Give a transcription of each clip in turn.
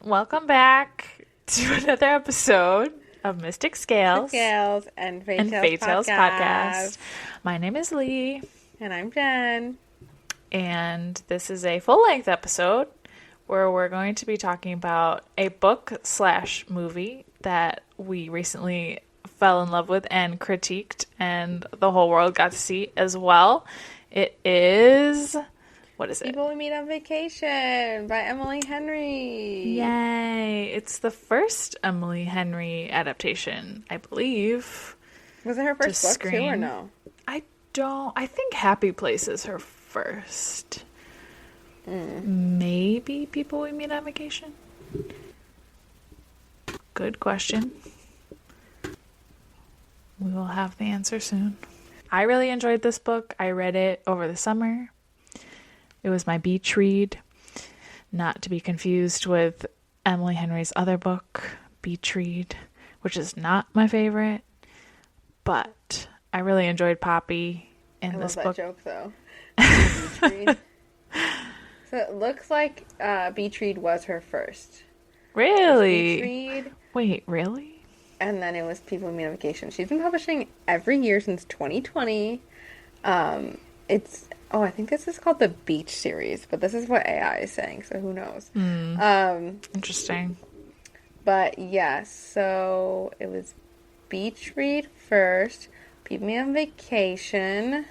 Welcome back to another episode of Mystic Scales Scales and and Fate Tales Podcast. My name is Lee, And I'm Jen. and this is a full-length episode where we're going to be talking about a book/movie that we recently fell in love with and critiqued, and the whole world got to see as well. It is... What is it? People We Meet on Vacation by Emily Henry. Yay! It's the first Emily Henry adaptation, I believe. Was it her first book too, or no? I think Happy Place is her first. Maybe People We Meet on Vacation? Good question. We will have the answer soon. I really enjoyed this book. I read it over the summer. It was my beach read, not to be confused with Emily Henry's other book, Beach Read, which is not my favorite, but I really enjoyed Poppy in this book. I love that joke, though. Beach Read. So it looks like Beach Read was her first. Really? Beach Read. Wait, really? And then it was People We Meet on Vacation. She's been publishing every year since 2020. I think this is called the Beach series, but this is what AI is saying, so who knows? Interesting. But yeah, so it was Beach Read first, People Me on Vacation,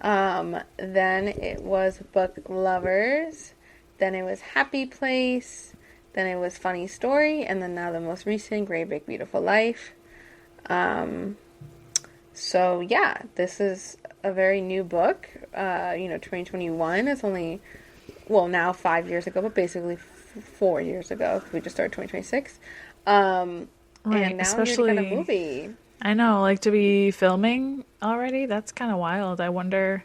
then it was Book Lovers, then it was Happy Place, then it was Funny Story, and then now the most recent, Great Big Beautiful Life. So yeah, this is a very new book. 2021. It's only, now 5 years ago, but basically 4 years ago. We just started 2026. Right, and now especially, you're getting a movie. I know, to be filming already, that's kind of wild. I wonder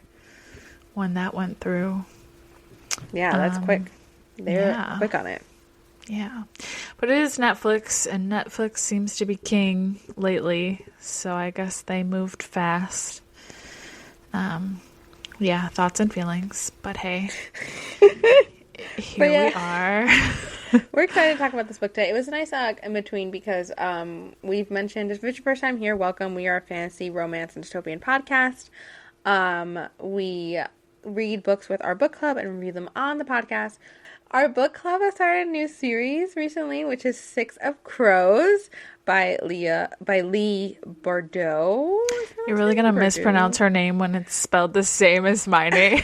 when that went through. Yeah, that's quick. They're quick on it. Yeah. But it is Netflix, and Netflix seems to be king lately, so I guess they moved fast. Yeah, thoughts and feelings, but hey, here we are. We're excited to talk about this book today. It was a nice in between because we've mentioned, if it's your first time here, welcome. We are a fantasy, romance, and dystopian podcast. We read books with our book club and review them on the podcast. Our book club has started a new series recently, which is Six of Crows by Lee Bordeaux. You're really going to mispronounce her name when it's spelled the same as my name.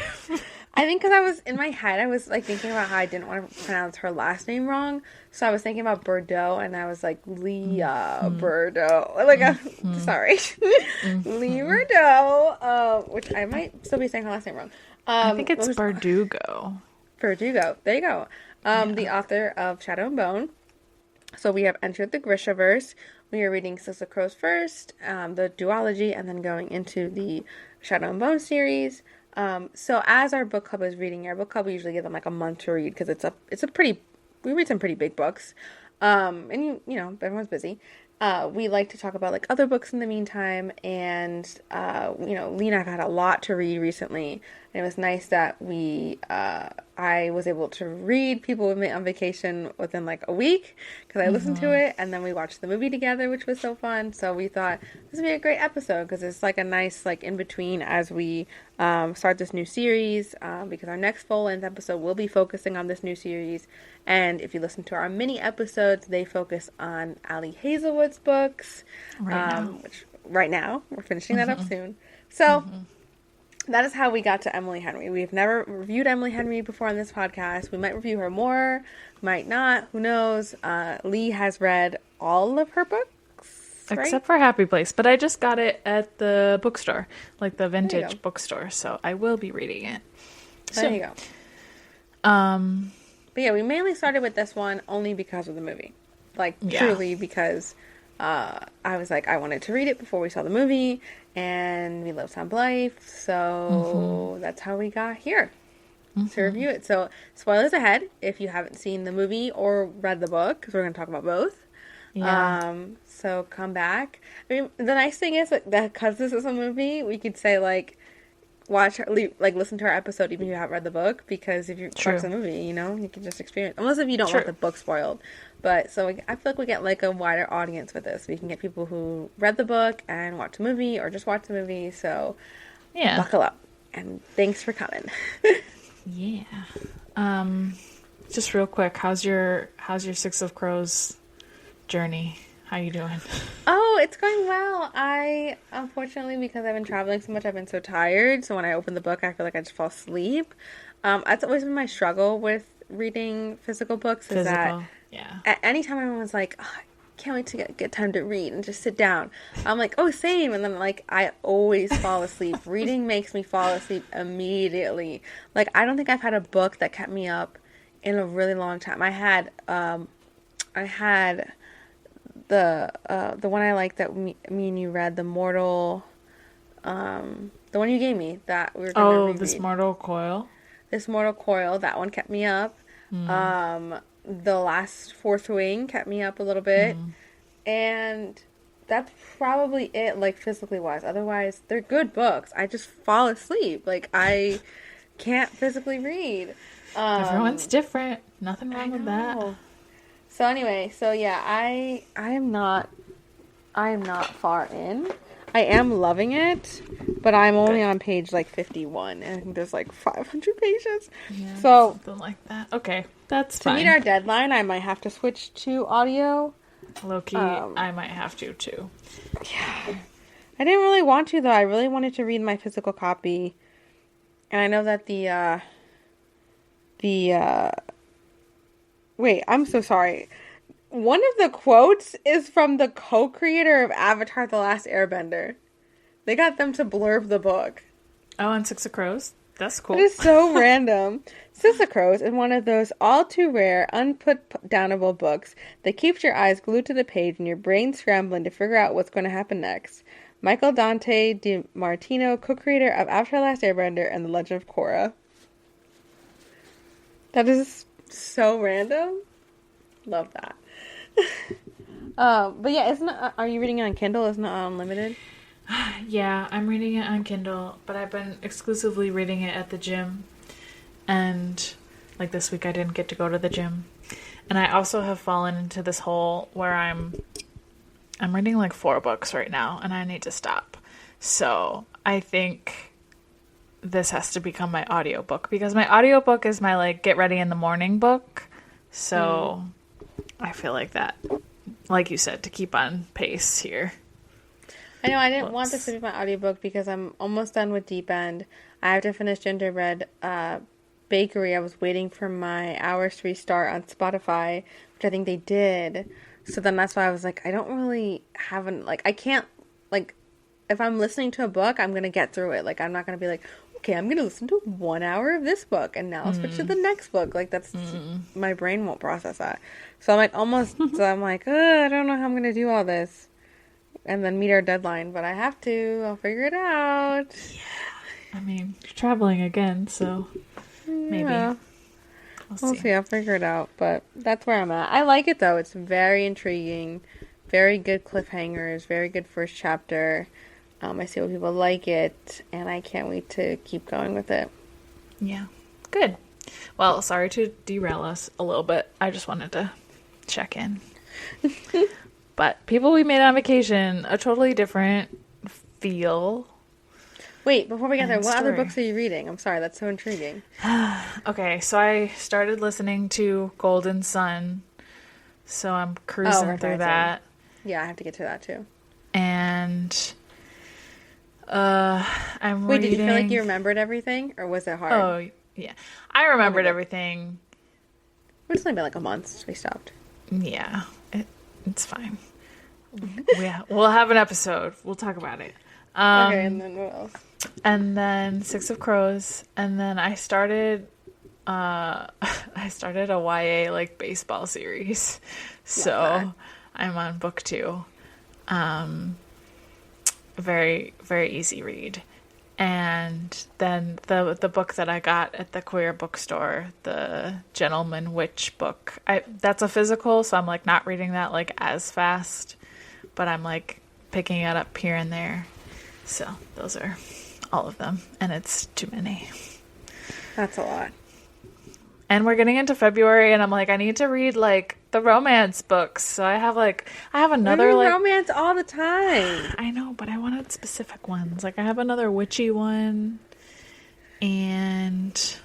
I think because I was, in my head, I was thinking about how I didn't want to pronounce her last name wrong. So I was thinking about Bordeaux, and I was like, Leah Bordeaux. I'm sorry. Lee Bordeaux, which I might still be saying her last name wrong. I think it's Verdugo. Verdugo. There you go. The author of Shadow and Bone. So we have entered the Grishaverse. We are reading Six of Crows first, the duology, and then going into the Shadow and Bone series. So as our book club is reading, our book club, we usually give them a month to read because we read some pretty big books. And everyone's busy. We like to talk about other books in the meantime, and Lee and I've had a lot to read recently, and it was nice that I was able to read People We Met on Vacation within a week because I listened to it, and then we watched the movie together, which was so fun. So we thought this would be a great episode because it's a nice in between as we start this new series, because our next full-length episode will be focusing on this new series. And if you listen to our mini episodes, they focus on Ali Hazelwood's books, which right now we're finishing that up soon. So that is how we got to Emily Henry. We've never reviewed Emily Henry before on this podcast. We might review her more, might not, who knows. Lee has read all of her books, right? Except for Happy Place, but I just got it at the bookstore, the vintage bookstore, so I will be reading it. There you go. But yeah, we mainly started with this one only because of the movie. Truly because I was I wanted to read it before we saw the movie, and we love Sound Life, so that's how we got here to review it. So, spoilers ahead if you haven't seen the movie or read the book, because we're going to talk about both. Yeah. So come back. I mean, the nice thing is that because this is a movie, we could say listen to our episode even if you haven't read the book, because if you watch the movie, you know, you can just experience, unless if you don't want the book spoiled. But so I feel like we get like a wider audience with this. We can get people who read the book and watch the movie, or just watch the movie. So yeah, buckle up, and thanks for coming. Yeah. Just real quick, how's your Six of Crows journey? How you doing? Oh, it's going well. I, unfortunately, because I've been traveling so much, I've been so tired. So when I open the book, I feel like I just fall asleep. That's always been my struggle with reading physical books. Is that at any time everyone's like, oh, I can't wait to get time to read and just sit down. I'm like, oh, same. And then like I always fall asleep. Reading makes me fall asleep immediately. Like I don't think I've had a book that kept me up in a really long time. I had the one I liked that me and you read, the one you gave me that we were gonna reread. This Mortal Coil. That one kept me up. The last Fourth Wing kept me up a little bit, and that's probably it. Like physically wise, otherwise they're good books. I just fall asleep. Like I can't physically read. Everyone's different. Nothing wrong with that. So anyway, I am not far in. I am loving it, but I'm only on page like 51, and I think there's like 500 pages. Yeah, so something like that. Okay, that's fine. To meet our deadline, I might have to switch to audio. Low-key, I might have to too. Yeah, I didn't really want to though. I really wanted to read my physical copy, and I know that wait, I'm so sorry. One of the quotes is from the co-creator of Avatar: The Last Airbender. They got them to blurb the book. Oh, and Six of Crows? That's cool. It is so random. Six of Crows is one of those all-too-rare, unput-downable books that keeps your eyes glued to the page and your brain scrambling to figure out what's going to happen next. Michael Dante DiMartino, co-creator of Avatar: The Last Airbender and The Legend of Korra. That is so random. Love that. But yeah, are you reading it on Kindle? Isn't it unlimited? Yeah, I'm reading it on Kindle, but I've been exclusively reading it at the gym. And like this week I didn't get to go to the gym. And I also have fallen into this hole where I'm reading like 4 books right now and I need to stop. So I think this has to become my audiobook, because my audiobook is my like get ready in the morning book. So I feel like that, like you said, to keep on pace here. I know I didn't want this to be my audiobook because I'm almost done with Deep End. I have to finish Gingerbread Bakery. I was waiting for my hours to restart on Spotify, which I think they did. So then that's why I was like, I don't really I can't, like, if I'm listening to a book, I'm going to get through it. Like, I'm not going to be like, okay, I'm going to listen to 1 hour of this book and now I'll switch to the next book. Like, that's, my brain won't process that. So I'm like, I don't know how I'm going to do all this and then meet our deadline, but I have to. I'll figure it out. Yeah. I mean, you're traveling again, so maybe. Yeah. We'll see. I'll figure it out, but that's where I'm at. I like it, though. It's very intriguing. Very good cliffhangers. Very good first chapter. I see what people like it, and I can't wait to keep going with it. Yeah. Good. Well, sorry to derail us a little bit. I just wanted to check in. But people we made on vacation, a totally different feel. Wait, before we get there, what other books are you reading? I'm sorry, that's so intriguing. Okay, so I started listening to Golden Sun, so I'm cruising through that. Yeah, I have to get to that too. And I'm Wait, reading... did you feel like you remembered everything, or was it hard? Oh, yeah. I remembered everything. It's only been like a month since we stopped. Yeah, it's fine. We'll have an episode. We'll talk about it. Okay, and then what else? And then Six of Crows, and then I started a YA like baseball series. So I'm on book 2. Very, very easy read. And then the book that I got at the queer bookstore, the Gentleman Witch book, that's a physical, so I'm like not reading that like as fast, but I'm like picking it up here and there. So those are all of them, and it's too many. That's a lot. And we're getting into February, and I'm like, I need to read like the romance books. So I have another like romance all the time. I know, but I wanted specific ones. Like I have another witchy one, and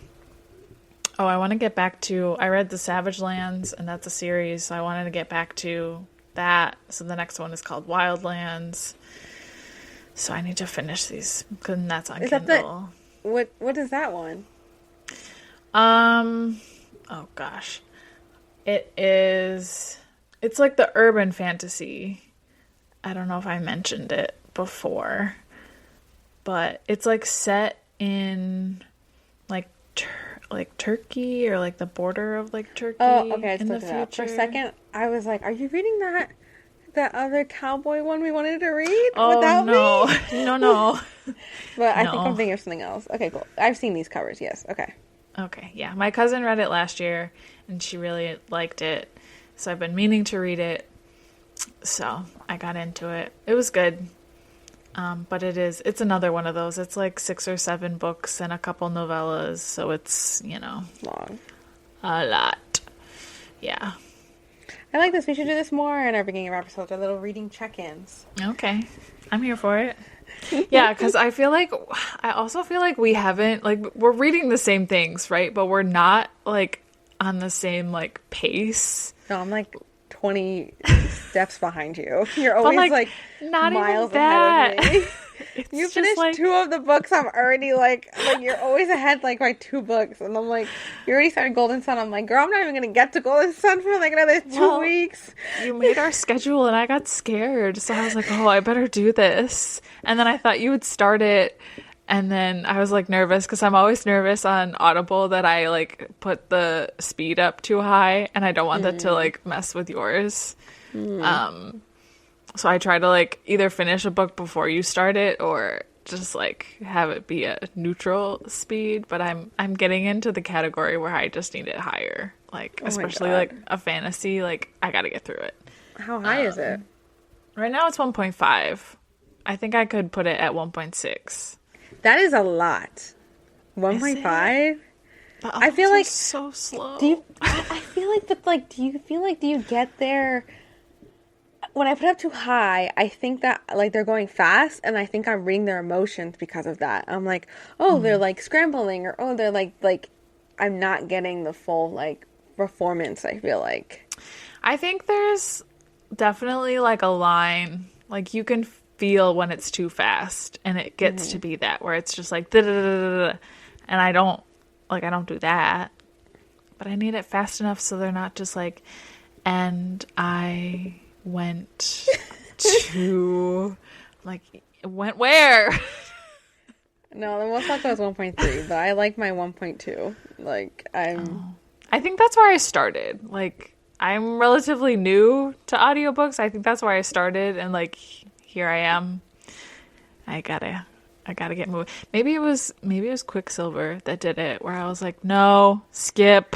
I want to get back to. I read The Savage Lands, and that's a series. So I wanted to get back to that. So the next one is called Wildlands. So I need to finish these because that's on Kindle. What is that one? Oh gosh. It's like the urban fantasy. I don't know if I mentioned it before, but it's like set in like Turkey or like the border of like Turkey. Oh, okay. I just in the looked it up. For a future. second, I was like, "Are you reading that other cowboy one we wanted to read Oh without no, me?" no. But I think I'm thinking of something else. Okay, cool. I've seen these covers. Yes. Okay, yeah. My cousin read it last year, and she really liked it. So I've been meaning to read it. So I got into it. It was good. But it's another one of those. It's like 6 or 7 books and a couple novellas. So it's, Long. a lot. Yeah. I like this. We should do this more in our beginning of episodes, our little reading check-ins. Okay. I'm here for it. Yeah, because I also feel like we haven't, like, we're reading the same things, right? But we're not, like, on the same, like, pace. No, I'm like 20 steps behind you. You're always like not miles even that. ahead of me. You finished like 2 of the books. I'm already like you're always ahead like by 2 books, and I'm like, you already started Golden Sun. I'm like, girl, I'm not even gonna get to Golden Sun for like another 2 weeks. You made our schedule, and I got scared, so I was like, oh, I better do this. And then I thought you would start it, and then I was like nervous because I'm always nervous on Audible that I like put the speed up too high, and I don't want that to like mess with yours. So I try to like either finish a book before you start it or just like have it be a neutral speed. But I'm getting into the category where I just need it higher, like especially like a fantasy. Like I got to get through it. How high is it? Right now it's 1.5. I think I could put it at 1.6. That is a lot. 1.5? I feel like so slow. I feel like that, like, do you get there? When I put it up too high, I think that, like, they're going fast, and I think I'm reading their emotions because of that. I'm like, oh, they're, like, scrambling, or, oh, they're, like, I'm not getting the full, like, performance, I feel like. I think there's definitely, like, a line. Like, you can feel when it's too fast, and it gets to be that, where it's just, like, da-da-da-da-da-da. And I don't do that. But I need it fast enough so they're not just, like, and I went to, like, went where? No, the most I'll go is 1.3, but I like my 1.2. Like, I think that's where I started. Like, I'm relatively new to audiobooks. I think that's where I started, and, like, here I am. I gotta get moving. Maybe it was Quicksilver that did it, where I was like, no, skip.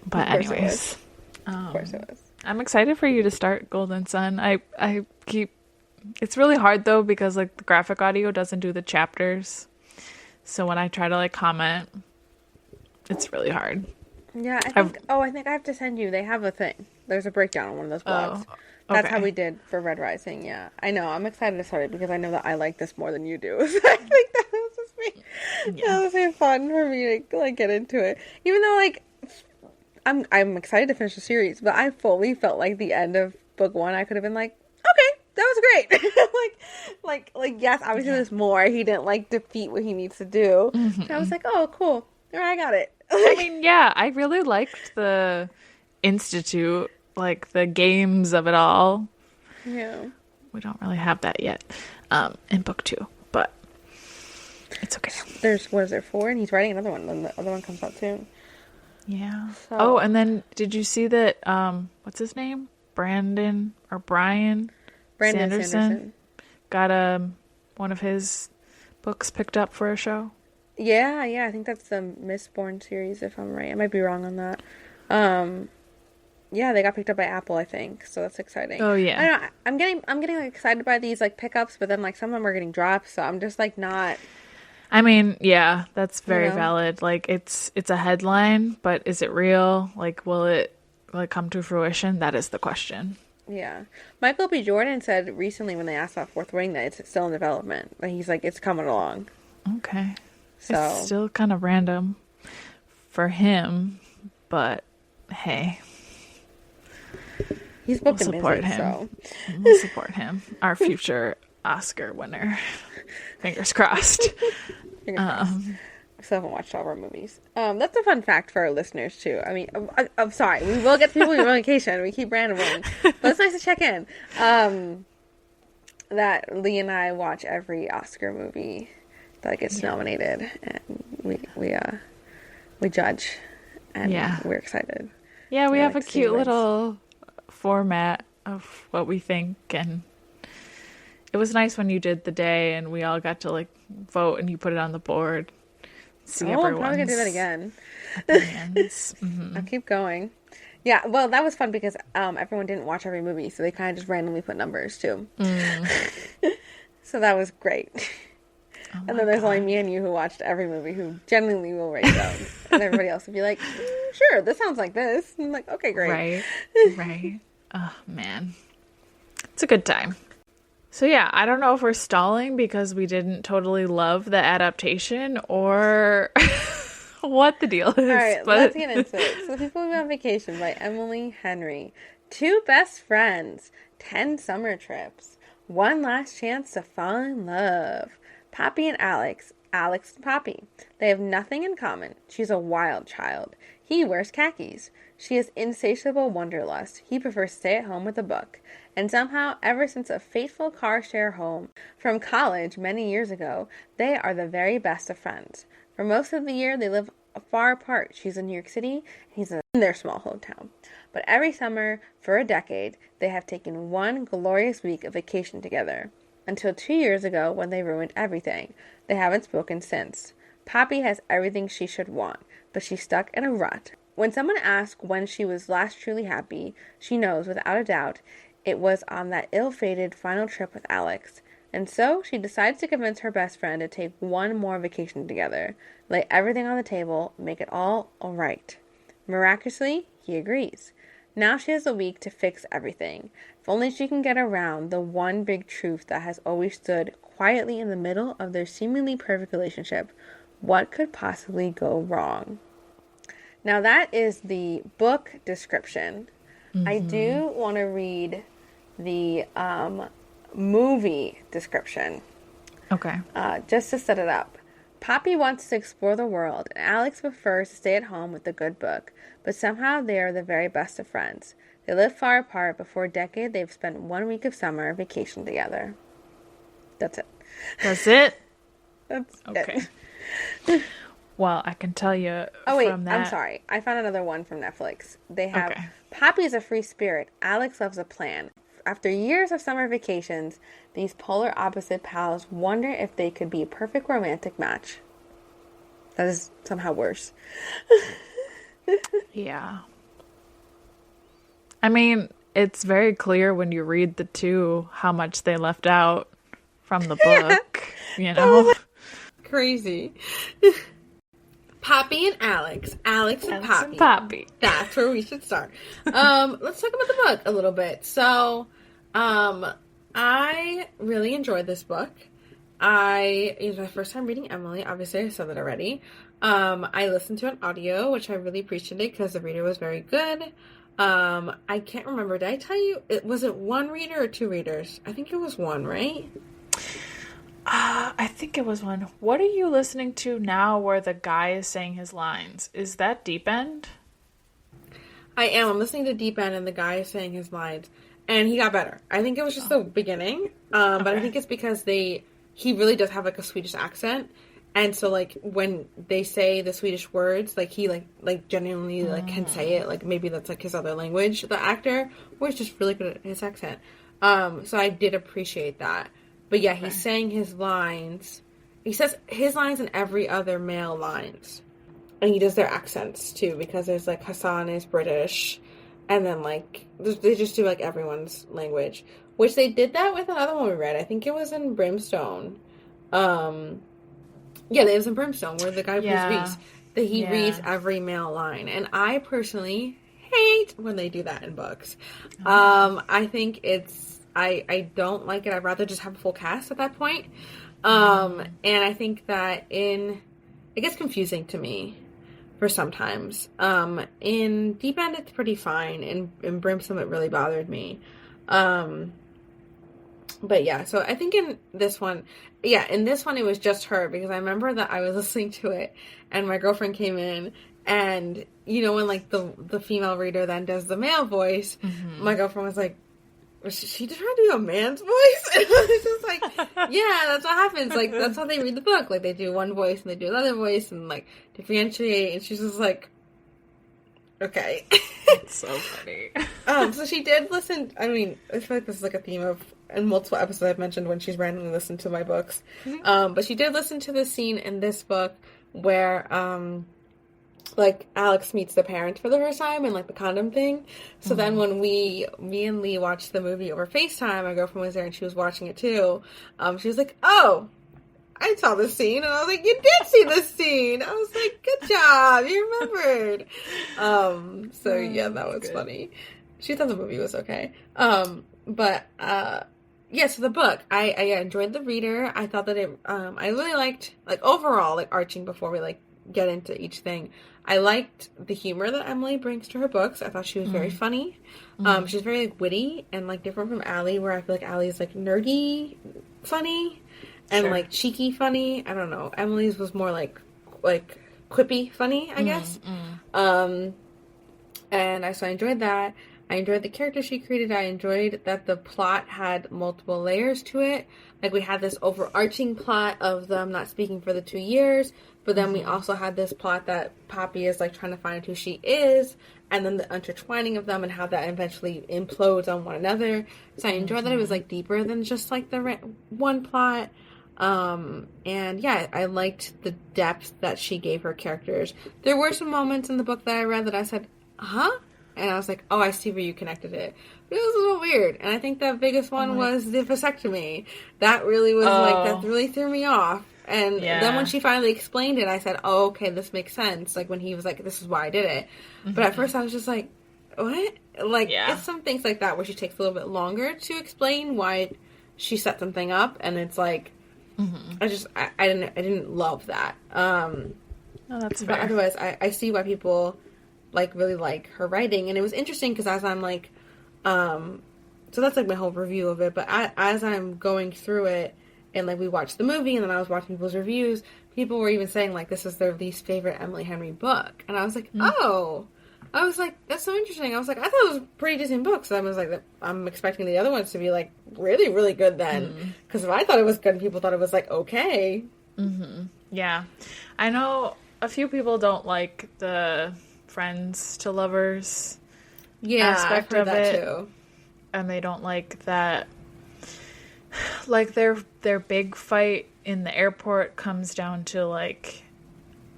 But anyways, of course it was. I'm excited for you to start Golden Sun. It's really hard though because like the graphic audio doesn't do the chapters, so when I try to like comment, it's really hard. Yeah, I think I have to send you. They have a thing. There's a breakdown on one of those blogs. Oh, That's okay. how we did for Red Rising. Yeah, I know. I'm excited to start it because I know that I like this more than you do. So I think that was just me. Yeah. That was really fun for me to like get into it, even though like. I'm excited to finish the series, but I fully felt like the end of book 1, I could have been like, okay, that was great. like yes, obviously there's more. He didn't like defeat what he needs to do. Mm-hmm. So I was like, oh, cool. All right, I got it. I mean, yeah, I really liked the Institute, like the games of it all. Yeah. We don't really have that yet in book 2, but it's okay. There's, what is there, 4? And he's writing another one, and the other one comes out soon. Yeah. So. Oh, and then did you see that, what's his name? Brian Sanderson got one of his books picked up for a show. Yeah, I think that's the Mistborn series, if I'm right. I might be wrong on that. Yeah, they got picked up by Apple, I think. So that's exciting. Oh, yeah. I don't know. I'm getting like excited by these like pickups, but then like some of them are getting dropped, so I'm just like not, I mean, yeah, that's you very know. valid. Like it's a headline, but is it real? Like will it come to fruition? That is the question. Yeah. Michael B. Jordan said recently when they asked about Fourth Ring that it's still in development. But he's like, it's coming along. Okay. It's So still kind of random for him, but hey, he's we'll booked and support busy, him. so We'll support him. Our future Oscar winner. Fingers crossed. fingers crossed. I still haven't watched all of our movies. That's a fun fact for our listeners too. I mean, I'm sorry, we will get to people who are on vacation. We keep rambling, but it's nice to check in. That Lee and I watch every Oscar movie that gets nominated, and we judge, and we're excited. Yeah, we We're have like a cute stewards. little format of what we think, and it was nice when you did the day and we all got to like vote and you put it on the board. See I'm probably gonna do that again. opinions. I'll keep going. Yeah, well, that was fun because everyone didn't watch every movie, so they kind of just randomly put numbers too. So that was great. And then there's only me and you who watched every movie who genuinely will write down, and everybody else would be like, "Sure, this sounds like this." And I'm like, "Okay, great." Right. Oh man, it's a good time. So yeah, I don't know if we're stalling because we didn't totally love the adaptation or what the deal is. All right, but... let's get into it. So, People Move on Vacation by Emily Henry. 2 best friends, 10 summer trips, one last chance to fall in love. Poppy and Alex. Alex and Poppy. They have nothing in common. She's a wild child. He wears khakis. She has insatiable wanderlust. He prefers to stay at home with a book. And somehow, ever since a fateful car share home from college many years ago, they are the very best of friends. For most of the year, they live far apart. She's in New York City, and he's in their small hometown. But every summer, for a decade, they have taken one glorious week of vacation together. Until 2 years ago, when they ruined everything. They haven't spoken since. Poppy has everything she should want, but she's stuck in a rut. When someone asks when she was last truly happy, she knows without a doubt it was on that ill-fated final trip with Alex. And so she decides to convince her best friend to take one more vacation together, lay everything on the table, make it all right. Miraculously, he agrees. Now she has a week to fix everything. If only she can get around the one big truth that has always stood quietly in the middle of their seemingly perfect relationship. What could possibly go wrong? Now that is the book description. I do want to read the movie description. Okay. Just to set it up. Poppy wants to explore the world, and Alex prefers to stay at home with a good book, but somehow they are the very best of friends. They live far apart, but for a decade they've spent 1 week of summer vacation together. That's it. That's it? That's Okay. it. Well, I can tell you from that. I'm sorry. I found another one from Netflix. They have Okay. Poppy's a free spirit. Alex loves a plan. After years of summer vacations, these polar opposite pals wonder if they could be a perfect romantic match. That is somehow worse. Yeah. I mean, it's very clear when you read the two how much they left out from the book, you know? Crazy. Poppy and Alex. Alex and Alex and Poppy. That's where we should start. Let's talk about the book a little bit. So, I really enjoyed this book. It was my first time reading Emily. Obviously, I said that already. I listened to an audio, which I really appreciated because the reader was very good. I can't remember. Did I tell you? Was it one reader or 2 readers? I think it was one, right? I think it was one. What are you listening to now where the guy is saying his lines? Is that Deep End? I am. I'm listening to Deep End and the guy is saying his lines. And he got better. I think it was just the beginning. But I think it's because he really does have like a Swedish accent. And so like when they say the Swedish words, like he like genuinely like can say it. Like maybe that's like his other language, the actor, or he's just really good at his accent. So I did appreciate that. But yeah, he's saying his lines. He says his lines and every other male lines. And he does their accents too, because there's like Hassan is British. and then, like, they just do, like, everyone's language. Which they did that with another one we read. I think it was in Brimstone. Yeah, it was in Brimstone, where the guy reads, that he reads every male line. And I personally hate when they do that in books. I think I don't like it. I'd rather just have a full cast at that point. And I think that it gets confusing to me for sometimes. In Deep End, it's pretty fine. In Brimstone, it really bothered me. But yeah, so I think in this one it was just her, because I remember that I was listening to it and my girlfriend came in, and you know when like the female reader then does the male voice, my girlfriend was like, was she trying to do a man's voice? And I was just like, yeah, that's what happens. Like, that's how they read the book. Like, they do one voice and they do another voice and like differentiate, and she's just like, okay. It's so funny. So she did listen. I mean, I feel like this is like a theme of in multiple episodes I've mentioned when she's randomly listened to my books. But she did listen to the scene in this book where like Alex meets the parents for the first time and like the condom thing. So then when me and Lee watched the movie over FaceTime, my girlfriend was there and she was watching it too. She was like, "Oh, I saw this scene," and I was like, "You did see this scene." I was like, "Good job, you remembered." So yeah, that was good. Funny. She thought the movie was okay. But yeah, so the book, I enjoyed the reader. I thought that it, I really liked, like, overall, like, arching before we, like, get into each thing. I liked the humor that Emily brings to her books. I thought she was very funny. She's very, like, witty and, like, different from Allie, where I feel like Allie's, like, nerdy funny and, like, cheeky funny. I don't know. Emily's was more, like quippy funny, I guess. And so I enjoyed that. I enjoyed the character she created. I enjoyed that the plot had multiple layers to it. Like, we had this overarching plot of them not speaking for the 2 years, but then we also had this plot that Poppy is, like, trying to find out who she is, and then the intertwining of them and how that eventually implodes on one another. So I enjoyed that it was, like, deeper than just, like, the one plot. And yeah, I liked the depth that she gave her characters. There were some moments in the book that I read that I said, huh? And I was like, oh, I see where you connected it. But it was a little weird. And I think the biggest one was the vasectomy. That really was that really threw me off. And then when she finally explained it, I said, oh, okay, this makes sense. Like, when he was like, this is why I did it. But at first I was just like, what? Like, it's some things like that where she takes a little bit longer to explain why she set something up. And it's like, I didn't love that. Oh, that's fair. But otherwise, I see why people like really like her writing. And it was interesting because as I'm like so that's like my whole review of it, but as I'm going through it and like we watched the movie and then I was watching people's reviews, people were even saying like this is their least favorite Emily Henry book, and I was like, oh, I was like, that's so interesting. I was like, I thought it was a pretty decent book, so I was like, I'm expecting the other ones to be like really, really good then, because if I thought it was good and people thought it was like okay. Yeah, I know a few people don't like the friends to lovers aspect of it too. And they don't like that, like their big fight in the airport comes down to like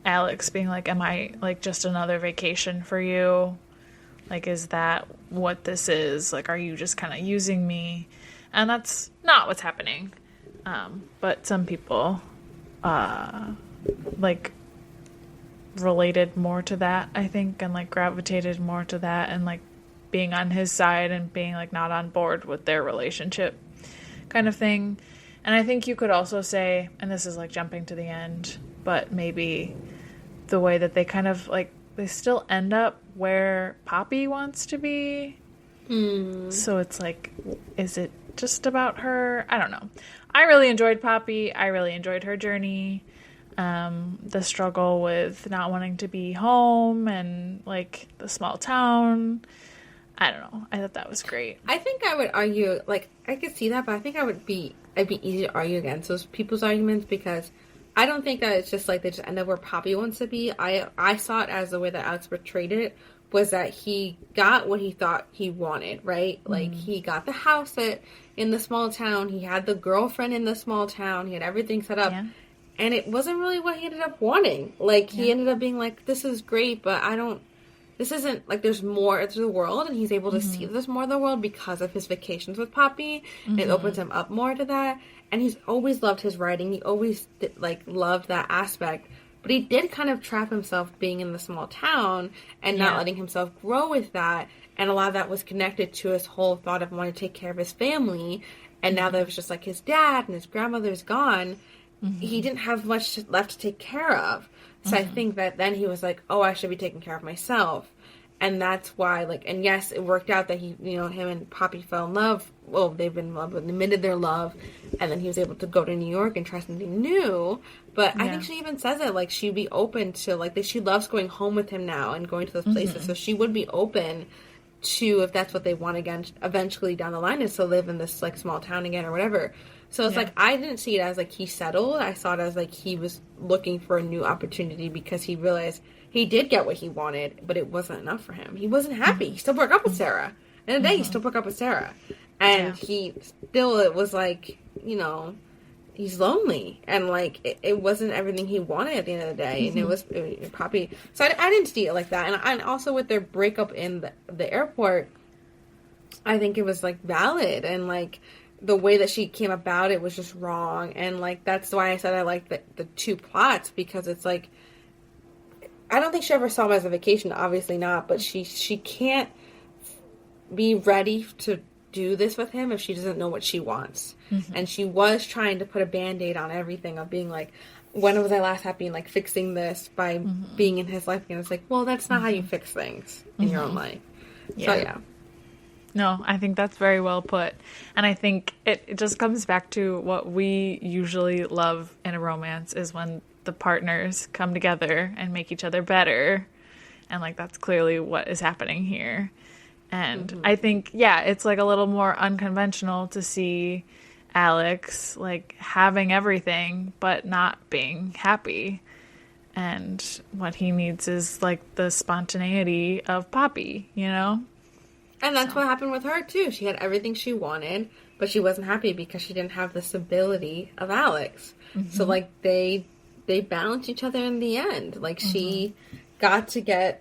Alex being like, am I like just another vacation for you? Like, is that what this is? Like, are you just kind of using me? And that's not what's happening. But some people like related more to that, I think, and like gravitated more to that and like being on his side and being like not on board with their relationship kind of thing. And I think you could also say, and this is like jumping to the end, but maybe the way that they kind of like they still end up where Poppy wants to be. So it's like, is it just about her? I don't know. I really enjoyed Poppy. I really enjoyed her journey. The struggle with not wanting to be home and like the small town. I don't know. I thought that was great. I think I would argue, like, I could see that, but I think I'd be easy to argue against those people's arguments, because I don't think that it's just like they just end up where Poppy wants to be. I saw it as the way that Alex portrayed it was that he got what he thought he wanted, right? Like, he got the house in the small town. He had the girlfriend in the small town. He had everything set up. Yeah. And it wasn't really what he ended up wanting. Like, he ended up being like, this is great, but I don't this isn't, like, there's more to the world, and he's able to see there's more of the world because of his vacations with Poppy. It opens him up more to that, and he's always loved his writing. He always, loved that aspect, but he did kind of trap himself being in the small town and not letting himself grow with that, and a lot of that was connected to his whole thought of wanting to take care of his family, and now that it was just, like, his dad and his grandmother's gone, he didn't have much left to take care of. So I think that then he was like, oh, I should be taking care of myself. And that's why, like, and yes, it worked out that he, him and Poppy fell in love. Well, they've been in love, but admitted their love. And then he was able to go to New York and try something new. But I think she even says it, like, she'd be open to, like, that she loves going home with him now and going to those places. So she would be open to, if that's what they want again, eventually down the line, is to live in this, like, small town again or whatever. So it's like, I didn't see it as, like, he settled. I saw it as, like, he was looking for a new opportunity because he realized he did get what he wanted, but it wasn't enough for him. He wasn't happy. He still broke up with Sarah. And the day, he still broke up with Sarah. And he still, it was like, he's lonely. And, like, it wasn't everything he wanted at the end of the day. And it was Poppy. So I didn't see it like that. And also with their breakup in the airport, I think it was, like, valid. And, like, the way that she came about it was just wrong. And, like, that's why I said I like the two plots, because it's like, I don't think she ever saw him as a vacation, obviously not, but she can't be ready to do this with him if she doesn't know what she wants. And she was trying to put a Band-Aid on everything of being like, when was I last happy, and, like, fixing this by being in his life. And it's like, well, that's not how you fix things in your own life. So, yeah. No, I think that's very well put. And I think it just comes back to what we usually love in a romance, is when the partners come together and make each other better. And, like, that's clearly what is happening here. And I think, it's, like, a little more unconventional to see Alex, like, having everything but not being happy. And what he needs is, like, the spontaneity of Poppy, And that's what happened with her, too. She had everything she wanted, but she wasn't happy because she didn't have the stability of Alex. So, like, they balanced each other in the end. Like, she got to get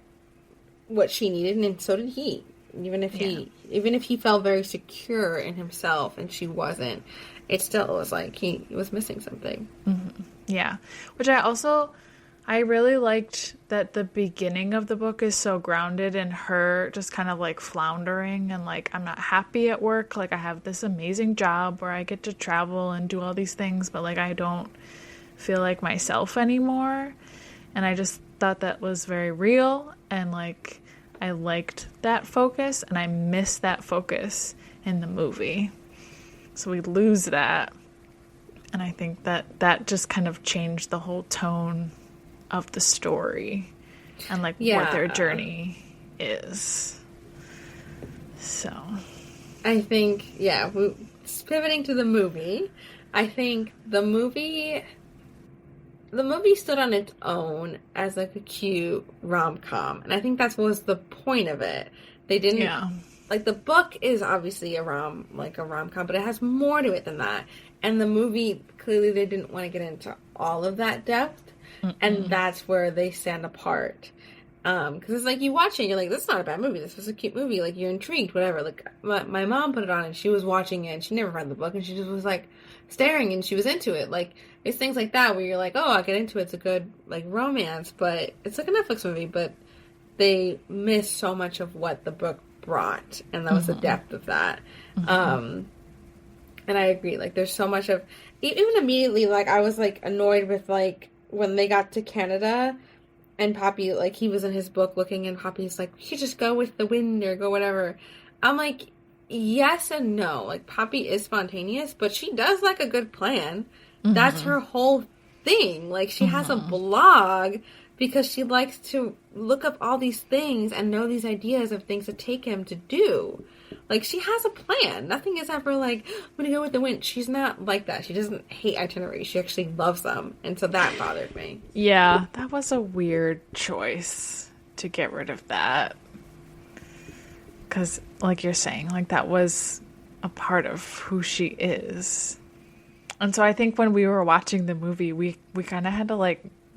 what she needed, and so did he. Even if he felt very secure in himself and she wasn't, it still was like he was missing something. Yeah. Which I really liked that the beginning of the book is so grounded in her just kind of, like, floundering and, like, I'm not happy at work. Like, I have this amazing job where I get to travel and do all these things, but, like, I don't feel like myself anymore. And I just thought that was very real, and, like, I liked that focus, and I miss that focus in the movie. So we lose that. And I think that just kind of changed the whole tone of the story and, like, what their journey is. So I think, pivoting to the movie, I think the movie stood on its own as, like, a cute rom-com. And I think that was the point of it. They didn't... Like, the book is obviously a rom-com, but it has more to it than that. And the movie, clearly they didn't want to get into all of that depth. And that's where they stand apart. Because it's like, you watch it and you're like, this is not a bad movie. This was a cute movie. Like, you're intrigued, whatever. Like, my mom put it on and she was watching it and she never read the book and she just was, like, staring and she was into it. Like, it's things like that where you're like, oh, I'll get into it. It's a good, like, romance, but it's like a Netflix movie, but they miss so much of what the book brought, and that was the depth of that. And I agree. Like, there's so much of, even immediately, like, I was, like, annoyed with, like, when they got to Canada and Poppy, like, he was in his book looking and Poppy's like, you should just go with the wind or go whatever. I'm like, yes and no. Like, Poppy is spontaneous, but she does like a good plan. That's her whole thing. Like, she has a blog because she likes to look up all these things and know these ideas of things to take him to do. Like, she has a plan. Nothing is ever like, I'm going to go with the wind. She's not like that. She doesn't hate itineraries. She actually loves them. And so that bothered me. Yeah, that was a weird choice to get rid of that. Because, like you're saying, like, that was a part of who she is. And so I think when we were watching the movie, we kind of had to, like,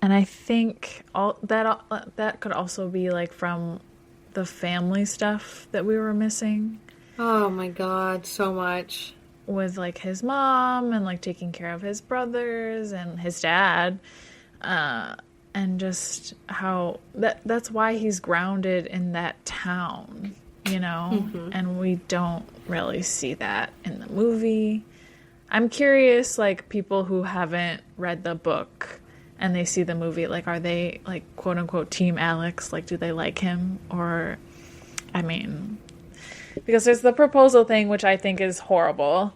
And I think that could also be like from the family stuff that we were missing. Oh my God, so much. With like his mom and like taking care of his brothers and his dad. And just how that's why he's grounded in that town, you know? Mm-hmm. And we don't really see that in the movie. I'm curious, like, people who haven't read the book and they see the movie, like, are they, like, quote-unquote Team Alex? Like, do they like him? Or, I mean, because there's the proposal thing, which I think is horrible.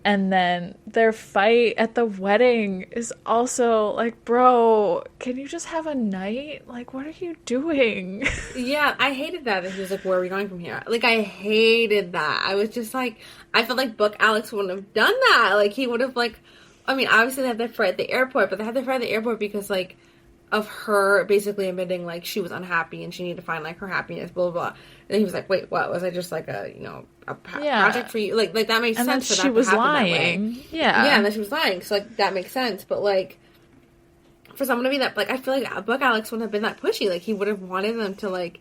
And then their fight at the wedding is also, like, bro, can you just have a night? Like, what are you doing? Yeah, I hated that he was like, where are we going from here? Like, I hated that. I was just like, I felt like Book Alex wouldn't have done that. Like, he would have, like, I mean, obviously they had their fight at the airport, but they had their fight at the airport because, like, of her basically admitting, like, she was unhappy and she needed to find, like, her happiness, blah, blah, blah. And he was like, wait, what? Was I just, like, a, you know, a project for you? Like that makes sense for that to happen lying. That way. Yeah. Yeah, and that she was lying. So, like, that makes sense. But, like, for someone to be that, like, I feel like Book Alex wouldn't have been that pushy. Like, he would have wanted them to, like,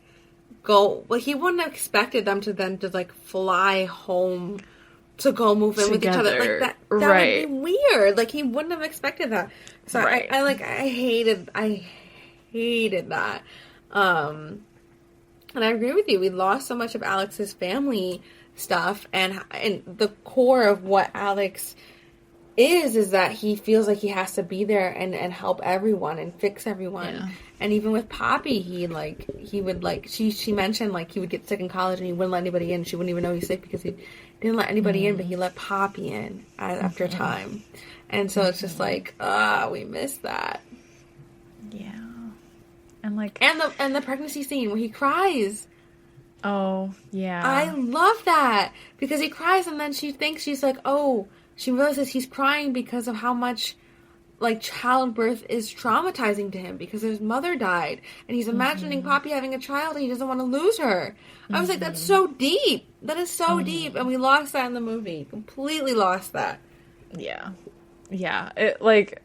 go, like, he wouldn't have expected them to then just, like, fly home to go move in with each other. Like, that right. would be weird. Like, he wouldn't have expected that. So, right. I hated that. And I agree with you. We lost so much of Alex's family stuff, and the core of what Alex is that he feels like he has to be there and help everyone and fix everyone. Yeah. And even with Poppy, he would she mentioned, like, he would get sick in college and he wouldn't let anybody in. She wouldn't even know he's sick because he didn't let anybody in, but he let Poppy in after a time. And so it's just like, we missed that. Yeah. And like, and the pregnancy scene where he cries. Oh, yeah. I love that because he cries and then she thinks she's like, oh, she realizes he's crying because of how much, like, childbirth is traumatizing to him because his mother died and he's imagining Poppy having a child and he doesn't want to lose her. I was like, that's so deep. That is so deep, and we lost that in the movie. Completely lost that. Yeah. Yeah. It, like,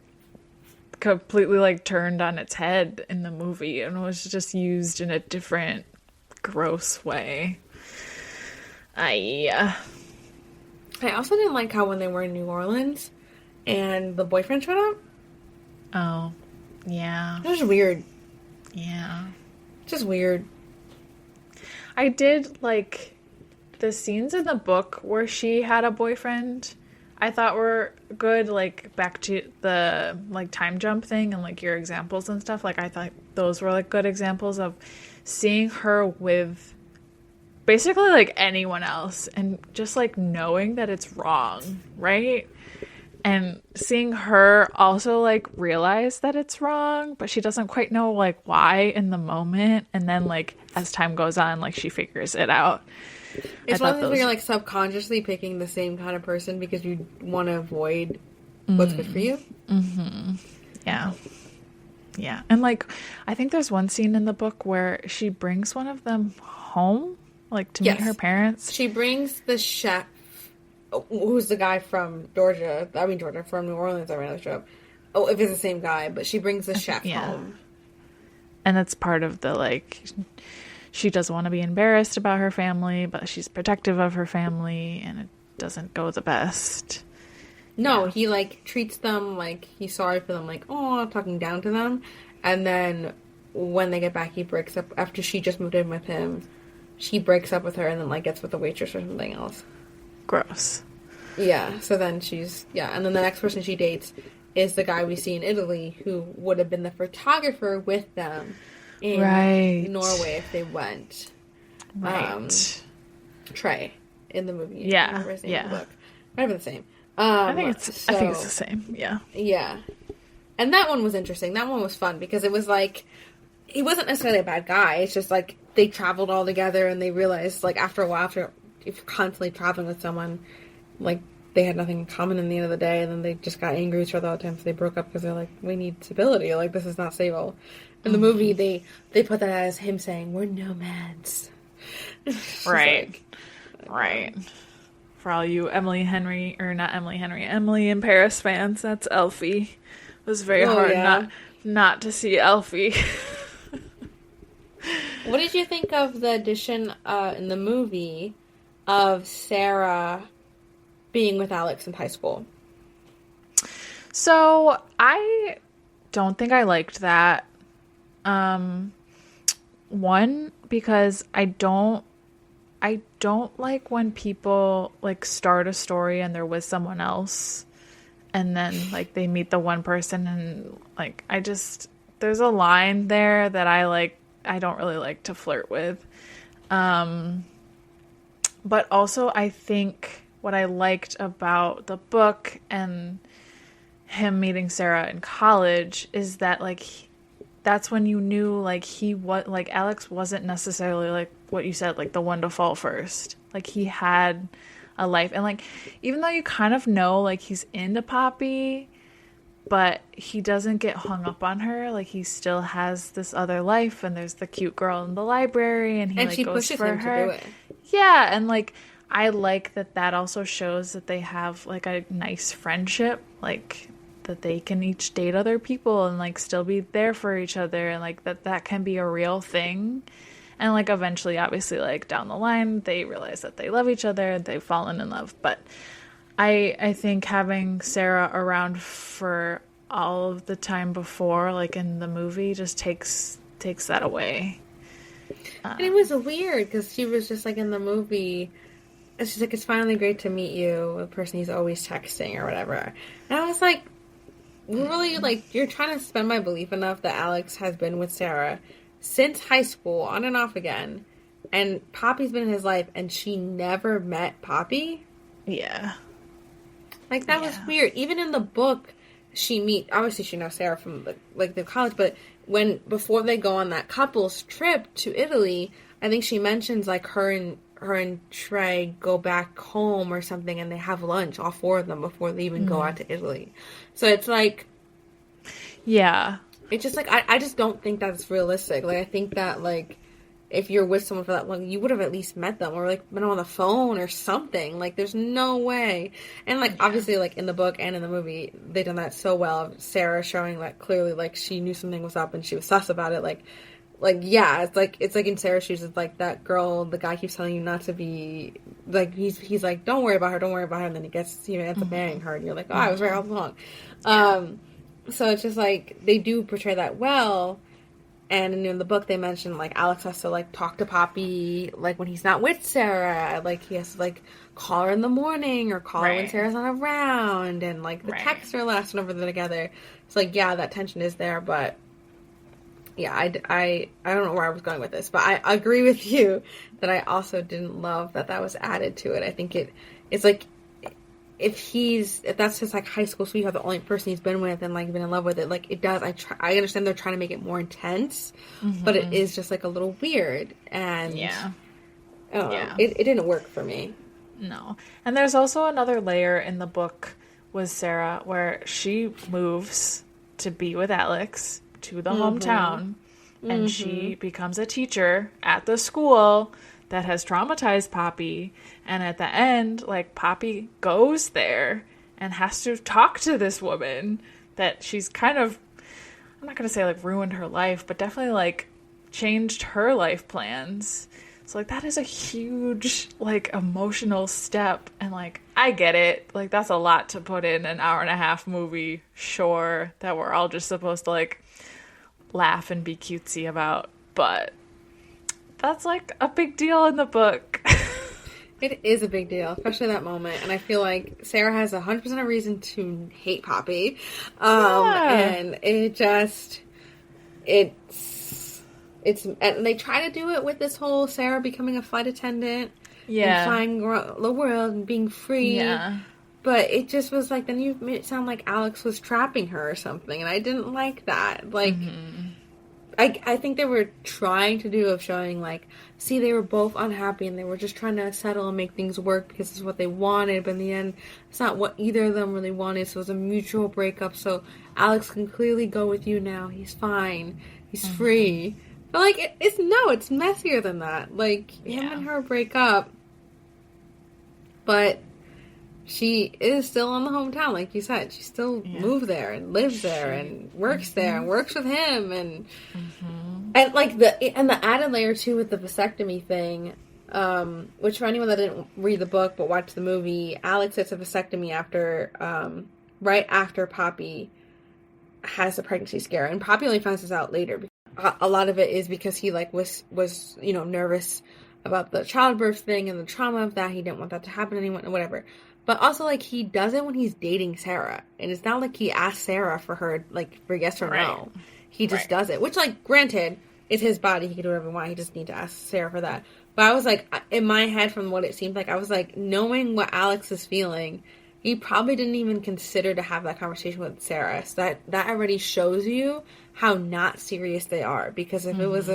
completely, like, turned on its head in the movie and was just used in a different, gross way. I also didn't like how when they were in New Orleans and the boyfriend showed up. Oh, yeah. It was weird. Yeah. Just weird. I did like the scenes in the book where she had a boyfriend. I thought were good, like, back to the, like, time jump thing and, like, your examples and stuff. Like, I thought those were, like, good examples of seeing her with basically, like, anyone else and just, like, knowing that it's wrong, right? And seeing her also, like, realize that it's wrong, but she doesn't quite know, like, why in the moment. And then, like, as time goes on, like, she figures it out. It's one of the things where you're, like, subconsciously picking the same kind of person because you want to avoid what's good for you. Mm-hmm. Yeah. Yeah. And, like, I think there's one scene in the book where she brings one of them home, like, to meet her parents. She brings the chef, who's the guy from from New Orleans I ran the show. Oh, if it's the same guy, but she brings the chef home. And that's part of the, like, she doesn't want to be embarrassed about her family, but she's protective of her family, and it doesn't go the best. No, he, like, treats them like he's sorry for them, like, oh, talking down to them. And then when they get back, he breaks up. After she just moved in with him, she breaks up with her and then, like, gets with the waitress or something else. Gross. Yeah, so then and then the next person she dates is the guy we see in Italy who would have been the photographer with them in Norway if they went. Right. Trey in the movie. Yeah. In the book. Might have been the same. I think it's the same. Yeah. Yeah. And that one was interesting. That one was fun because it was like, he wasn't necessarily a bad guy. It's just like they traveled all together and they realized, like, after a while, after if you're constantly traveling with someone, like, they had nothing in common in the end of the day, and then they just got angry with each other all the time, so they broke up because they're like, we need stability, like, this is not stable. In the movie, they put that as him saying, we're nomads. Right. Like, right. For all you Emily in Paris fans, that's Elfie. It was very hard not to see Elfie. What did you think of the addition in the movie of Sarah being with Alex in high school? So, I don't think I liked that. One, because I don't like when people like start a story and they're with someone else and then like they meet the one person and like there's a line there that I don't really like to flirt with. But also I think what I liked about the book and him meeting Sarah in college is that like that's when you knew like Alex wasn't necessarily like what you said, like the one to fall first. Like he had a life, and like even though you kind of know like he's into Poppy, but he doesn't get hung up on her. Like he still has this other life, and there's the cute girl in the library, and she goes pushes for him her. to do it. Yeah, and like I like that also shows that they have like a nice friendship, like that they can each date other people and like still be there for each other, and like that can be a real thing. And like eventually, obviously, like down the line, they realize that they love each other and they've fallen in love. But I think having Sarah around for all of the time before, like in the movie, just takes that away. And it was weird because she was just like in the movie. She's like, "It's finally great to meet you," a person he's always texting or whatever. And I was like, really, like, you're trying to spend my belief enough that Alex has been with Sarah since high school, on and off again, and Poppy's been in his life, and she never met Poppy? Yeah. Like, that was weird. Even in the book, obviously she knows Sarah from, the college, but before they go on that couple's trip to Italy, I think she mentions, like, her and Trey go back home or something, and they have lunch, all four of them, before they even go out to Italy. So it's like... Yeah. It's just, like, I just don't think that's realistic. Like, I think that, like, if you're with someone for that long, you would have at least met them or, like, been on the phone or something. Like, there's no way. And, like, obviously, like, in the book and in the movie, they've done that so well. Sarah showing that clearly, like, she knew something was up and she was sus about it. Like, yeah, it's like in Sarah's shoes. It's like that girl, the guy keeps telling you not to be, like, he's like, don't worry about her, and then he ends up marrying her, and you're like, oh, I was right all along. Yeah. So it's just like, they do portray that well, and in the book they mention, like, Alex has to, like, talk to Poppy, like, when he's not with Sarah, like, he has to, like, call her in the morning, or call her when Sarah's not around, and, like, the texts are last whenever they're together. It's like, yeah, that tension is there, but... Yeah, I don't know where I was going with this, but I agree with you that I also didn't love that was added to it. I think it's like if that's his like high school sweetheart, the only person he's been with and like been in love with, it like it does. I understand they're trying to make it more intense, but it is just like a little weird, and it didn't work for me. No, and there's also another layer in the book with Sarah where she moves to be with Alex to the hometown, and she becomes a teacher at the school that has traumatized Poppy, and at the end, like, Poppy goes there and has to talk to this woman that she's kind of, I'm not going to say, like, ruined her life, but definitely, like, changed her life plans. So, like, that is a huge, like, emotional step, and, like, I get it. Like, that's a lot to put in an hour-and-a-half movie, sure, that we're all just supposed to, like, laugh and be cutesy about, but that's like a big deal in the book. It is a big deal, especially that moment, and I feel like Sarah has 100% of reason to hate Poppy, and it's and they try to do it with this whole Sarah becoming a flight attendant, and flying the world and being free, but it just was like, then you made it sound like Alex was trapping her or something, and I didn't like that. Like, I think they were trying to do of showing, like, see, they were both unhappy, and they were just trying to settle and make things work because it's what they wanted, but in the end, it's not what either of them really wanted, so it was a mutual breakup, so Alex can clearly go with you now. He's fine. He's free. But, like, it's messier than that. Like, him and her break up, but she is still in the hometown, like you said. She still moved there and lives there and works there and works with him and like the added layer too with the vasectomy thing, which for anyone that didn't read the book but watched the movie, Alex gets a vasectomy after right after Poppy has a pregnancy scare, and Poppy only finds this out later. A lot of it is because he like was nervous about the childbirth thing and the trauma of that. He didn't want that to happen to anyone, whatever. But also, like, he does it when he's dating Sarah. And it's not like he asks Sarah for yes or no. He just does it. Which, like, granted, it's his body. He can do whatever he wants. He just need to ask Sarah for that. But I was like, in my head, from what it seemed like, I was like, knowing what Alex is feeling, he probably didn't even consider to have that conversation with Sarah. So that already shows you how not serious they are. Because if it was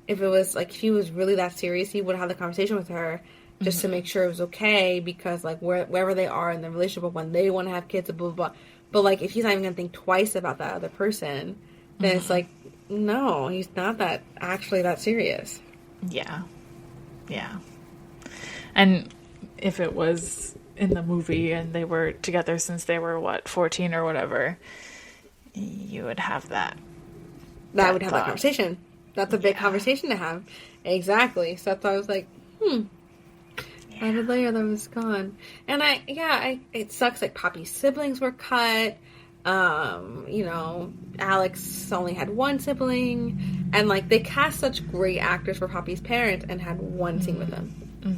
if he was really that serious, he would have the conversation with her just to make sure it was okay, because, like, wherever they are in the relationship, when they want to have kids, blah, blah, blah. But, like, if he's not even going to think twice about that other person, then it's like, no, he's not actually that serious. Yeah. Yeah. And if it was in the movie and they were together since they were, 14 or whatever, you would have that. That would have that conversation. That's a big conversation to have. Exactly. So that's why I was like, added layer that was gone. And it sucks, like, Poppy's siblings were cut. Alex only had one sibling. And, like, they cast such great actors for Poppy's parents and had one scene with them.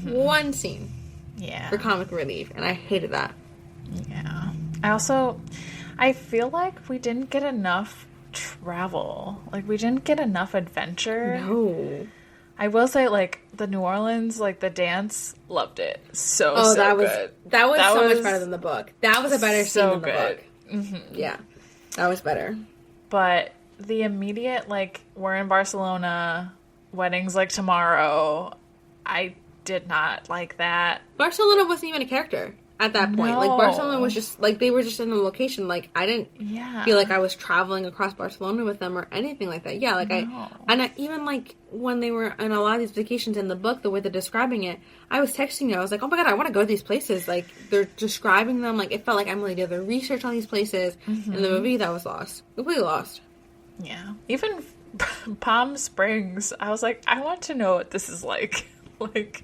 One scene. Yeah. For comic relief. And I hated that. Yeah. I feel like we didn't get enough travel. Like, we didn't get enough adventure. No. I will say, like, the New Orleans, like, the dance, loved it. So good. That was so much better than the book. That was a better scene than the book. Mm-hmm. Yeah. That was better. But the immediate, like, we're in Barcelona, weddings, like, tomorrow, I did not like that. Barcelona wasn't even a character at that point. No. Like, Barcelona was just, like, they were just in the location. Like, I didn't feel like I was traveling across Barcelona with them or anything like that. Yeah, like, even, like, when they were on a lot of these vacations in the book, the way they're describing it, I was texting you. I was like, oh my god, I want to go to these places. Like, they're describing them. Like, it felt like Emily did the research on these places. In the movie, that was lost. Completely lost. Yeah. Even Palm Springs, I was like, I want to know what this is like. Like,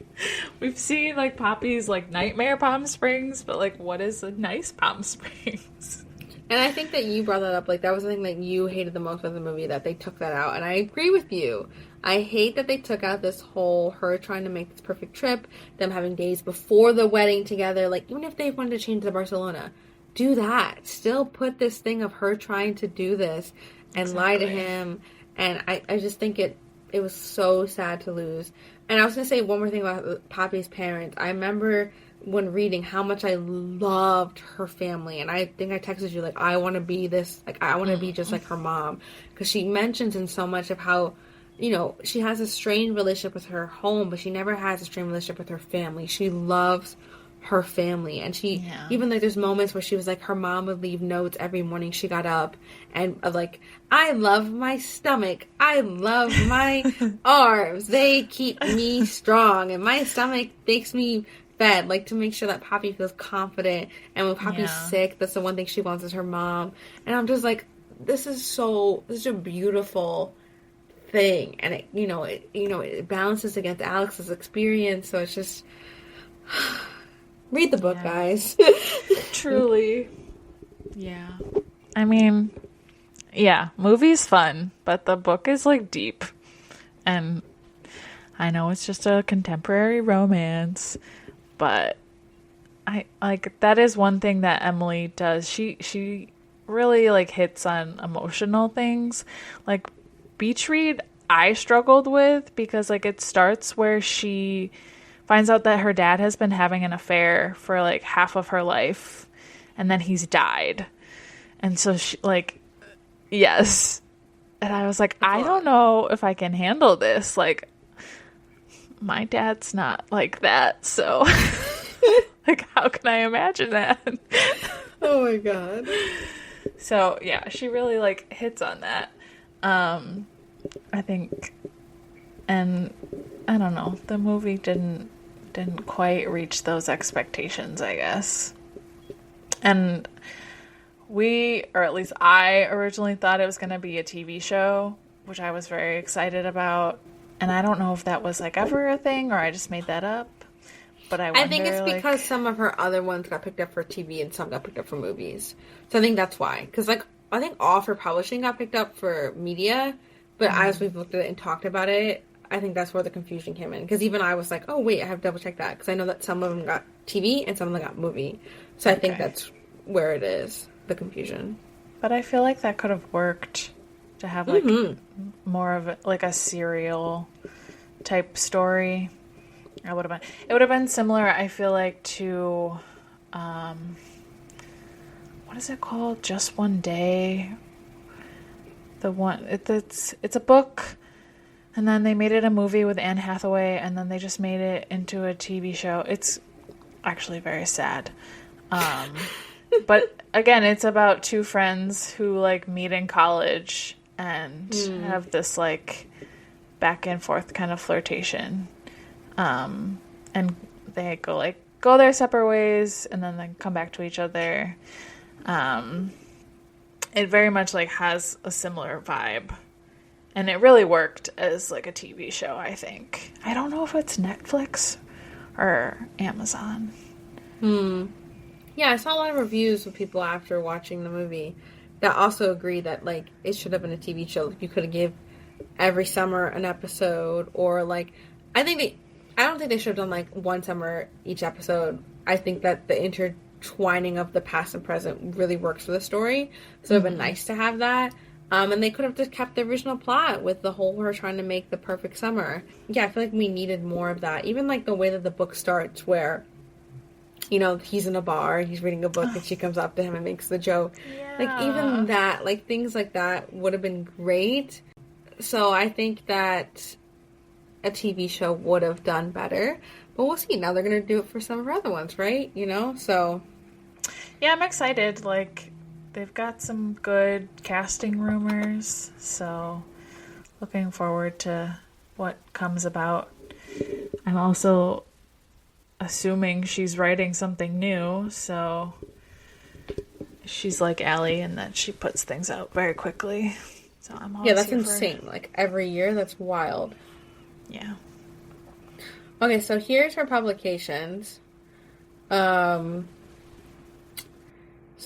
we've seen, like, Poppy's, like, nightmare Palm Springs, but, like, what is a nice Palm Springs? And I think that you brought that up. Like, that was the thing that you hated the most with the movie, that they took that out. And I agree with you. I hate that they took out this whole her trying to make this perfect trip, them having days before the wedding together. Like, even if they wanted to change to Barcelona, do that. Still put this thing of her trying to do this and lie to him. And I just think it was so sad to lose. And I was going to say one more thing about Poppy's parents. I remember when reading how much I loved her family. And I think I texted you, like, I want to be this, like, I want to be just like her mom. Because she mentions in so much of how, she has a strained relationship with her home, but she never has a strained relationship with her family. She loves her family. And she, even like there's moments where she was like, her mom would leave notes every morning she got up and like, I love my stomach, I love my arms, they keep me strong, and my stomach makes me fed, like, to make sure that Poppy feels confident. And when Poppy's sick, that's the one thing she wants is her mom. And I'm just like, this is a beautiful thing. And it balances against Alex's experience. So it's just read the book, guys. Truly. Yeah. I mean, yeah, movie's fun, but the book is, like, deep. And I know it's just a contemporary romance, but I like, that is one thing that Emily does. She really, like, hits on emotional things. Like, Beach Read, I struggled with because, like, it starts where she finds out that her dad has been having an affair for, like, half of her life, and then he's died. And so she, like, yes. And I was like, I don't know if I can handle this. Like, my dad's not like that, so like, how can I imagine that? Oh my god. So yeah, she really, like, hits on that. I think, and I don't know, the movie didn't quite reach those expectations, I guess. And or at least I originally thought it was going to be a TV show, which I was very excited about. And I don't know if that was like ever a thing or I just made that up. But I think it's because some of her other ones got picked up for TV and some got picked up for movies. So I think that's why. Because, like, I think all of her publishing got picked up for media. But as we've looked at it and talked about it, I think that's where the confusion came in. Because even I was like, oh, wait, I have to double check that. Because I know that some of them got TV and some of them got movie. So I think that's where it is, the confusion. But I feel like that could have worked to have, like, more of like a serial type story. It would have been similar, I feel like, to what is it called? Just One Day. The one it's a book, and then they made it a movie with Anne Hathaway, and then they just made it into a TV show. It's actually very sad. But again, it's about two friends who like meet in college and have this like back and forth kind of flirtation. And they go their separate ways and then they come back to each other. It very much like has a similar vibe, and it really worked as like a TV show, I think. I don't know if it's Netflix or Amazon. Yeah, I saw a lot of reviews with people after watching the movie that also agree that like it should have been a TV show. Like, you could have give every summer an episode, or like I don't think they should have done like one summer each episode. I think that the intertwining of the past and present really works for the story. So it would have been nice to have that. And they could have just kept the original plot with the whole her trying to make the perfect summer. Yeah, I feel like we needed more of that. Even like the way that the book starts where, you know, he's in a bar, he's reading a book, and she comes up to him and makes the joke. Yeah. Like, even that, like, things like that would have been great. So I think that a TV show would have done better. But we'll see. Now they're going to do it for some of her other ones, right? You know? So. Yeah, I'm excited. Like, they've got some good casting rumors. So, looking forward to what comes about. I'm also assuming she's writing something new. So, she's like Allie in that she puts things out very quickly. So, I'm always that's insane. Like, every year, that's wild. Yeah. Okay, so here's her publications. So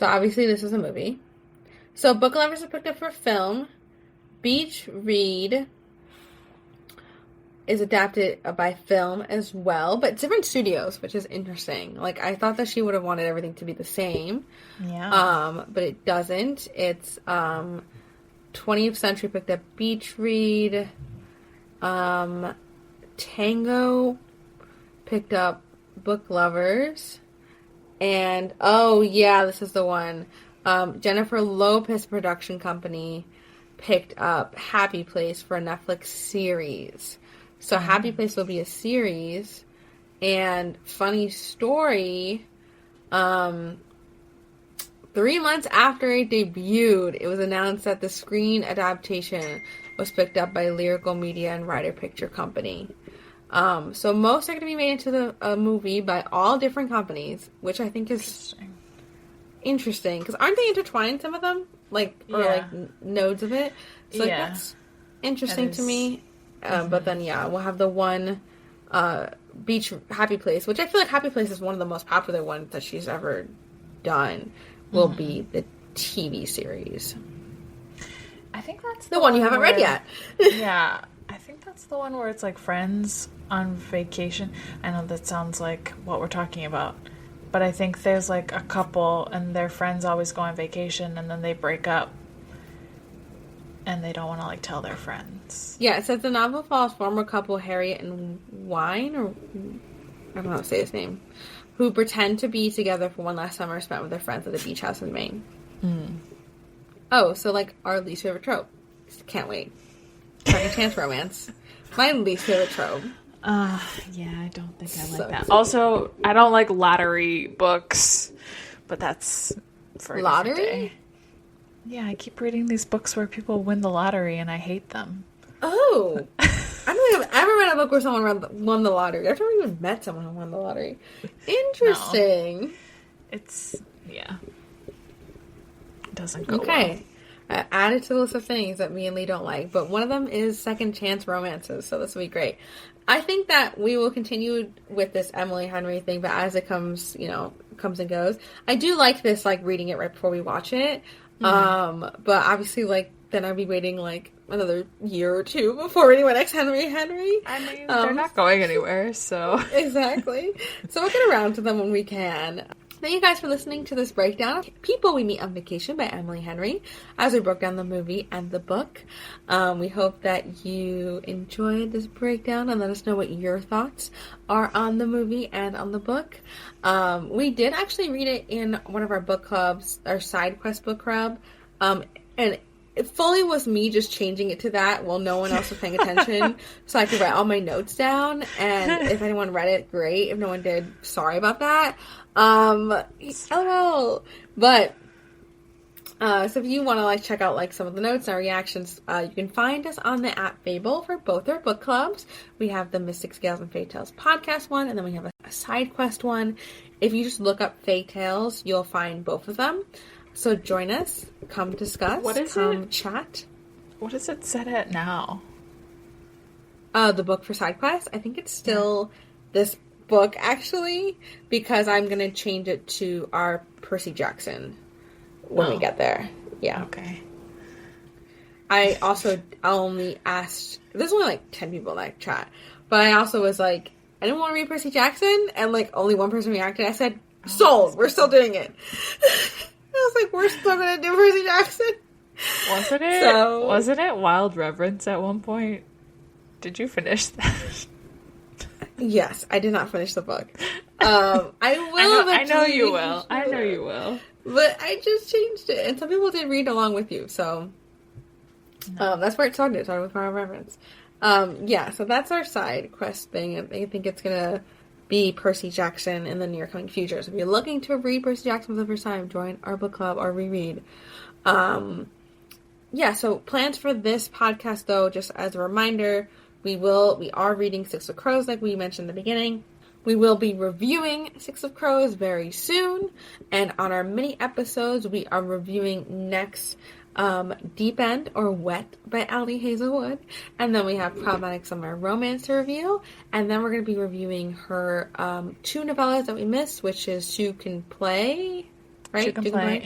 obviously this is a movie. So Book Lovers are picked up for film. Beach Read is adapted by film as well, but different studios, which is interesting. Like, I thought that she would have wanted everything to be the same. Yeah. But it doesn't. It's 20th Century picked up Beach Read. Tango picked up Book Lovers. And, oh yeah, this is the one. Jennifer Lopez production company picked up Happy Place for a Netflix series. So Happy Place will be a series. And funny story, 3 months after it debuted, it was announced that the screen adaptation was picked up by Lyrical Media and Writer Picture Company. So most are going to be made into a movie by all different companies, which I think is interesting. Because aren't they intertwined, some of them? Like, or like nodes of it? So like, that's interesting to me. But then, we'll have the one Beach Happy Place, which I feel like Happy Place is one of the most popular ones that she's ever done, will be the TV series. I think that's the one you haven't read yet. Yeah. I think that's the one where it's like friends on vacation. I know that sounds like what we're talking about, but I think there's like a couple and their friends always go on vacation and then they break up and they don't want to like tell their friends. Yeah, it says the novel follows former couple Harriet and Wine, or I don't know how to say his name, who pretend to be together for one last summer spent with their friends at the beach house in Maine. Oh, so like our least favorite trope. Can't wait. Second chance romance. My least favorite trope. Yeah, I don't think I like that. Also, I don't like lottery books, but that's for a lottery day. Yeah, I keep reading these books where people win the lottery and I hate them. Oh. I don't think I've ever read a book where someone won the lottery. I've never even met someone who won the lottery. Interesting. No. Yeah. It doesn't go Okay. Add it to the list of things that me and Lee don't like, but one of them is second chance romances, so this will be great. I think that we will continue with this Emily Henry thing, but as it comes, comes and goes. I do like this, like, reading it right before we watch it, but obviously, like, then I'd be waiting, like, another year or two before reading my next Henry. I mean, they're not going anywhere, so... Exactly. So we'll get around to them when we can. Thank you guys for listening to this breakdown of People We Meet on Vacation by Emily Henry, as we broke down the movie and the book. We hope that you enjoyed this breakdown and let us know what your thoughts are on the movie and on the book. We did actually read it in one of our book clubs, our side quest book club, and it fully was me just changing it to that while no one else was paying attention, so I could write all my notes down, and if anyone read it, great. If no one did, sorry about that. LOL. But, so if you want to, like, check out, like, some of the notes and our reactions, you can find us on the app Fable for both our book clubs. We have the Mystic Scales and Fae Tales podcast one, and then we have a side quest one. If you just look up Fae Tales, you'll find both of them. So join us, come discuss, come chat. What is it set at now? The book for side quest, I think it's still this book, actually, because I'm going to change it to our Percy Jackson when we get there. Yeah. Okay. I also only asked, there's only like 10 people in that chat, but I also was like, I didn't want to read Percy Jackson, and like only one person reacted. I said, sold, we're still doing it. I was like, we're still going to do Percy Jackson. Wasn't it Wild Reverence at one point? Did you finish that? Yes, I did not finish the book. I will. I know you will. I know you will. But I just changed it, and some people did read along with you, so that's where it started. It started with Wild Reverence. So that's our side quest thing, and I think it's gonna be Percy Jackson in the near coming future. So if you're looking to read Percy Jackson for the first time, join our book club or reread. So plans for this podcast, though, just as a reminder, we are reading Six of Crows, like we mentioned in the beginning. We will be reviewing Six of Crows very soon, and on our mini episodes, we are reviewing next Deep End or Wet by Ali Hazelwood, and then we have Problematic Summer Romance to review, and then we're going to be reviewing her 2 novellas that we missed, which is Two Can Play, right? Two Can Play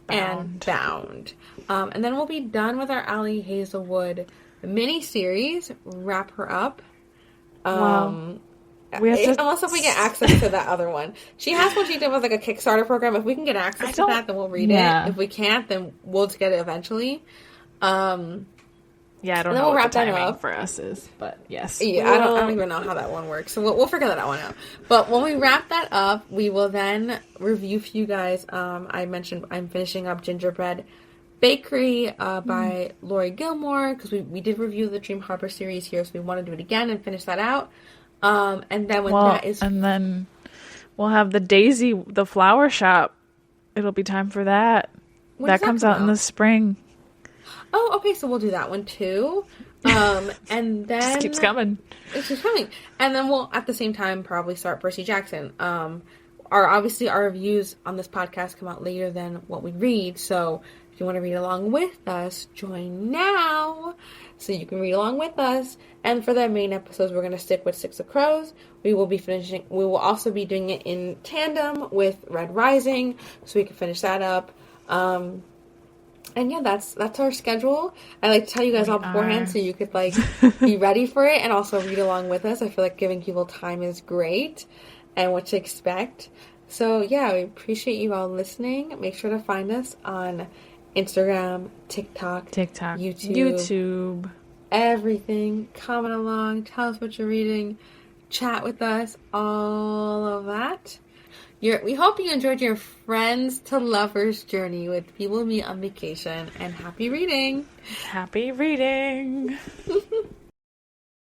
and Bound. And then we'll be done with our Ali Hazelwood mini-series, wrap her up. Unless if we get access to that other one. She has one she did with like a Kickstarter program. If we can get access to that, then we'll read it. If we can't, then we'll just get it eventually. I don't know what the timing for us is, but yes. Yeah, I don't even know how that one works. So we'll figure that one out. But when we wrap that up, we will then review for you guys. I mentioned I'm finishing up Gingerbread Bakery by Lori Gilmore, because we did review the Dream Harbor series here, so we want to do it again and finish that out. And then and then we'll have the flower shop. It'll be time for that. That comes out in the spring. Oh, okay, so we'll do that one too. And then just keeps coming. It's just coming. And then we'll at the same time probably start Percy Jackson. Our reviews on this podcast come out later than what we read, so if you want to read along with us, join now so you can read along with us. And for the main episodes, we're going to stick with Six of Crows. We will also be doing it in tandem with Red Rising, so we can finish that up. And yeah, that's our schedule. I like to tell you guys all beforehand so you could like be ready for it and also read along with us. I feel like giving people time is great and what to expect. So yeah, we appreciate you all listening. Make sure to find us on Instagram, TikTok, YouTube, everything. Comment along, tell us what you're reading, chat with us, all of that. We hope you enjoyed your friends to lovers journey with People We Meet on Vacation, and happy reading! Happy reading!